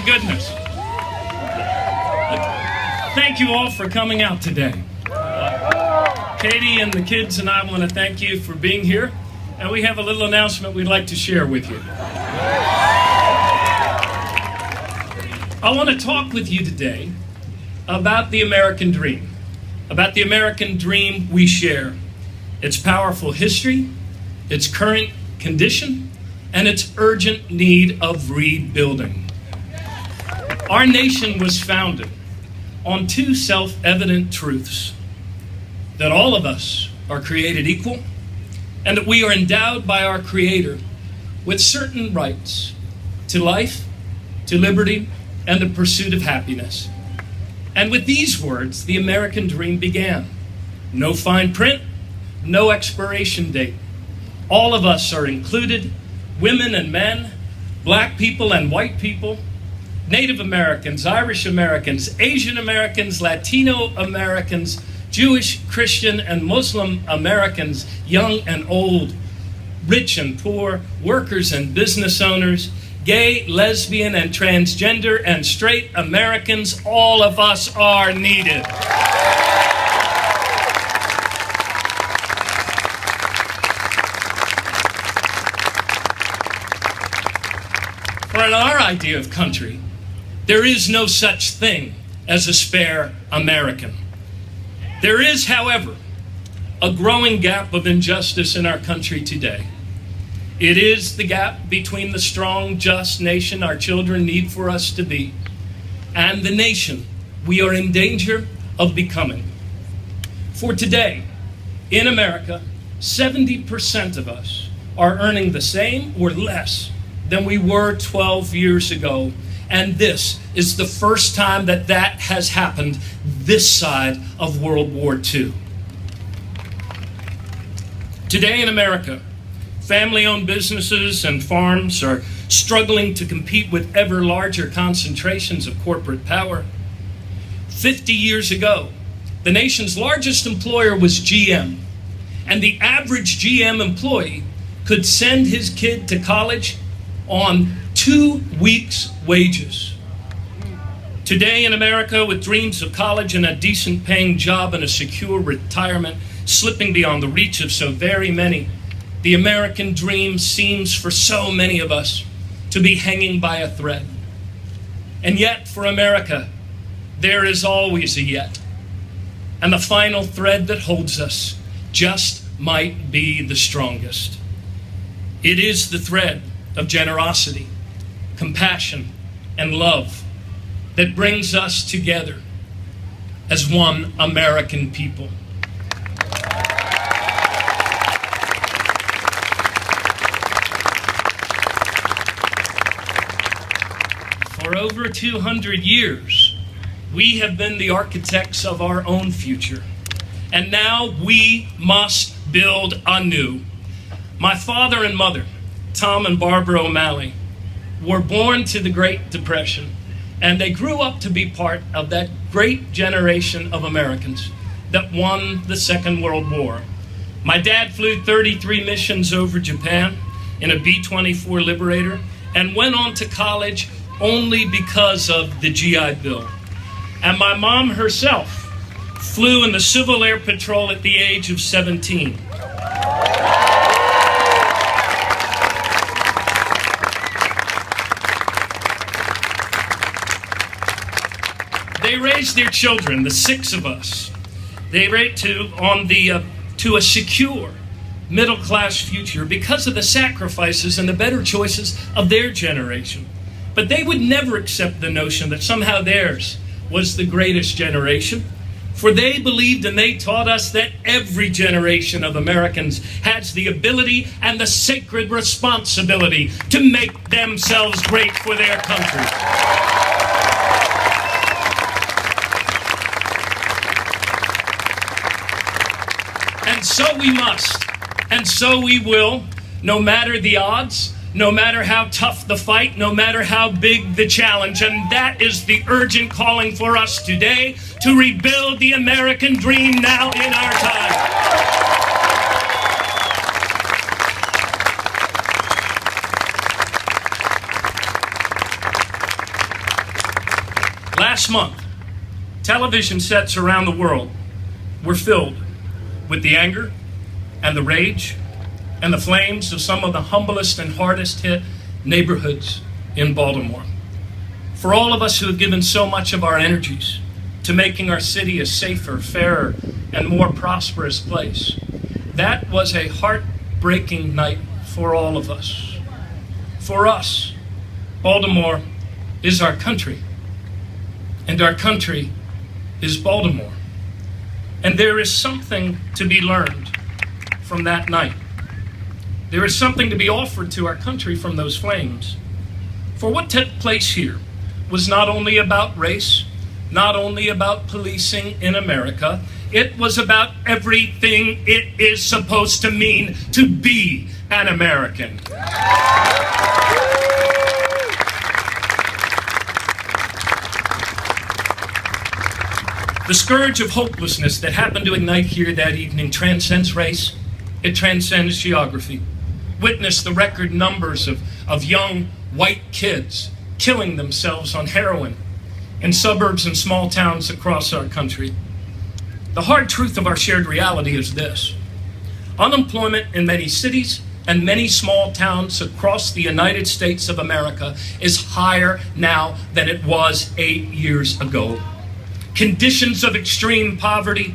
goodness. Thank you all for coming out today. Katie and the kids and I want to thank you for being here. And we have a little announcement we'd like to share with you. I want to talk with you today about the American dream. About the American dream we share. Its powerful history, its current condition, and its urgent need of rebuilding. Our nation was founded on two self-evident truths: that all of us are created equal, and that we are endowed by our Creator with certain rights to life, to liberty, and the pursuit of happiness. And with these words, the American dream began. No fine print, no expiration date. All of us are included, women and men, black people and white people, Native Americans, Irish Americans, Asian Americans, Latino Americans, Jewish, Christian, and Muslim Americans, young and old, rich and poor, workers and business owners, gay, lesbian, and transgender, and straight Americans. All of us are needed. For in our idea of country, there is no such thing as a spare American. There is, however, a growing gap of injustice in our country today. It is the gap between the strong, just nation our children need for us to be and the nation we are in danger of becoming. For today, in America, 70% of us are earning the same or less than we were 12 years ago. And this is the first time that that has happened this side of World War II. Today in America, family-owned businesses and farms are struggling to compete with ever larger concentrations of corporate power. 50 years ago, the nation's largest employer was GM, and the average GM employee could send his kid to college on 2 weeks' wages. Today in America, with dreams of college and a decent paying job and a secure retirement slipping beyond the reach of so very many, the American dream seems for so many of us to be hanging by a thread. And yet for America, there is always a yet. And the final thread that holds us just might be the strongest. It is the thread of generosity, compassion, and love that brings us together as one American people. For over 200 years, we have been the architects of our own future, and now we must build anew. My father and mother, Tom and Barbara O'Malley, were born to the Great Depression, and they grew up to be part of that great generation of Americans that won the Second World War. My dad flew 33 missions over Japan in a B-24 Liberator and went on to college only because of the GI Bill. And my mom herself flew in the Civil Air Patrol at the age of 17. They raised their children, the 6 of us. They raised to a secure middle-class future because of the sacrifices and the better choices of their generation. But they would never accept the notion that somehow theirs was the greatest generation, for they believed and they taught us that every generation of Americans has the ability and the sacred responsibility to make themselves great for their country. And so we must, and so we will, no matter the odds, no matter how tough the fight, no matter how big the challenge. And that is the urgent calling for us today, to rebuild the American dream now in our time. Last month, television sets around the world were filled with the anger and the rage and the flames of some of the humblest and hardest hit neighborhoods in Baltimore. For all of us who have given so much of our energies to making our city a safer, fairer, and more prosperous place, that was a heartbreaking night for all of us. For us, Baltimore is our country, and our country is Baltimore. And there is something to be learned from that night. There is something to be offered to our country from those flames. For what took place here was not only about race, not only about policing in America, it was about everything it is supposed to mean to be an American. The scourge of hopelessness that happened to ignite here that evening transcends race. It transcends geography. Witness the record numbers of young white kids killing themselves on heroin in suburbs and small towns across our country. The hard truth of our shared reality is this: unemployment in many cities and many small towns across the United States of America is higher now than it was 8 years ago. Conditions of extreme poverty